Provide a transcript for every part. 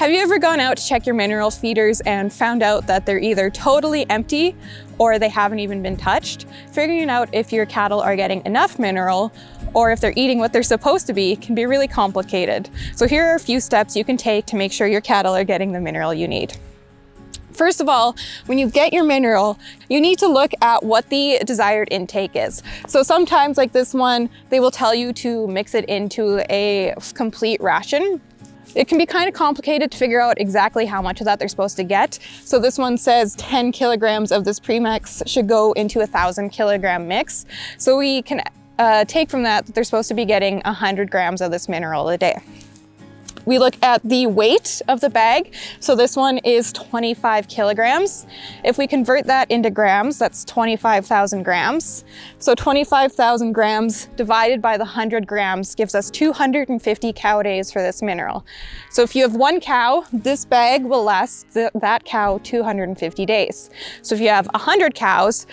Have you ever gone out to check your mineral feeders and found out that they're either totally empty or they haven't even been touched? Figuring out if your cattle are getting enough mineral or if they're eating what they're supposed to be can be really complicated. So here are a few steps you can take to make sure your cattle are getting the mineral you need. First of all, when you get your mineral, you need to look at what the desired intake is. So sometimes, like this one, they will tell you to mix it into a complete ration. It can be kind of complicated to figure out exactly how much of that they're supposed to get. So this one says 10 kilograms of this premix should go into a 1,000 kilogram mix. So we can take from that they're supposed to be getting 100 grams of this mineral a day. We look at the weight of the bag. So this one is 25 kilograms. If we convert that into grams, that's 25,000 grams. So 25,000 grams divided by the 100 grams gives us 250 cow days for this mineral. So if you have one cow, this bag will last that cow 250 days. So if you have 100 cows,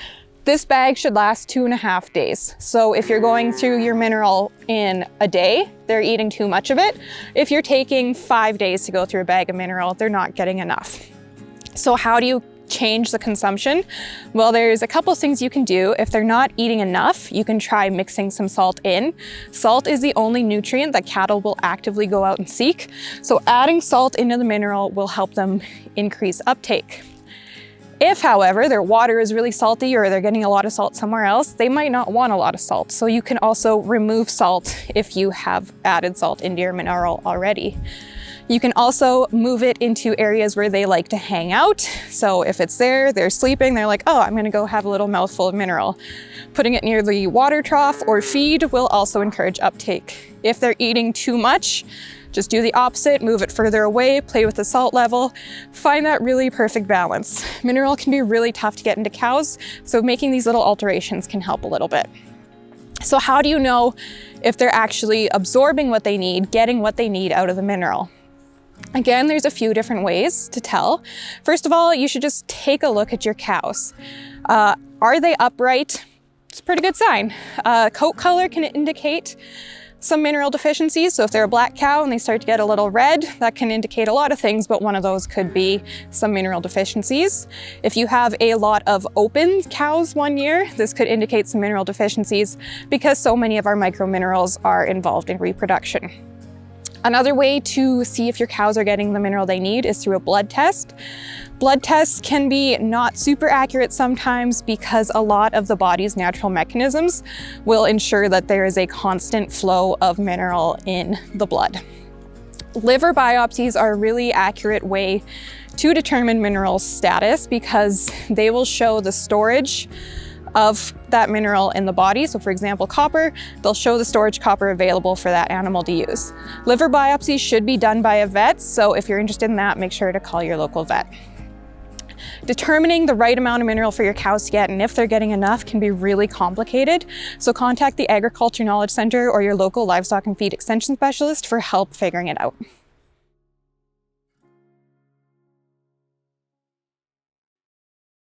this bag should last 2.5 days. So if you're going through your mineral in a day, they're eating too much of it. If you're taking 5 days to go through a bag of mineral, they're not getting enough. So how do you change the consumption? Well, there's a couple things you can do. If they're not eating enough, you can try mixing some salt in. Salt is the only nutrient that cattle will actively go out and seek. So adding salt into the mineral will help them increase uptake. If, however, their water is really salty or they're getting a lot of salt somewhere else, they might not want a lot of salt. So you can also remove salt if you have added salt into your mineral already. You can also move it into areas where they like to hang out. So if it's there, they're sleeping, they're like, oh, I'm gonna go have a little mouthful of mineral. Putting it near the water trough or feed will also encourage uptake. If they're eating too much, just do the opposite, move it further away, play with the salt level, find that really perfect balance. Mineral can be really tough to get into cows, so making these little alterations can help a little bit. So how do you know if they're actually absorbing what they need, getting what they need out of the mineral? Again, there's a few different ways to tell. First of all, you should just take a look at your cows. Are they upright? It's a pretty good sign. Coat color can indicate some mineral deficiencies. So if they're a black cow and they start to get a little red, that can indicate a lot of things, but one of those could be some mineral deficiencies. If you have a lot of open cows one year, this could indicate some mineral deficiencies because so many of our microminerals are involved in reproduction. Another way to see if your cows are getting the mineral they need is through a blood test. Blood tests can be not super accurate sometimes because a lot of the body's natural mechanisms will ensure that there is a constant flow of mineral in the blood. Liver biopsies are a really accurate way to determine mineral status because they will show the storage of that mineral in the body. So for example, copper, they'll show the storage copper available for that animal to use. Liver biopsies should be done by a vet, so if you're interested in that, make sure to call your local vet. Determining the right amount of mineral for your cows to get and if they're getting enough can be really complicated. So contact the Agriculture Knowledge Center or your local livestock and feed extension specialist for help figuring it out.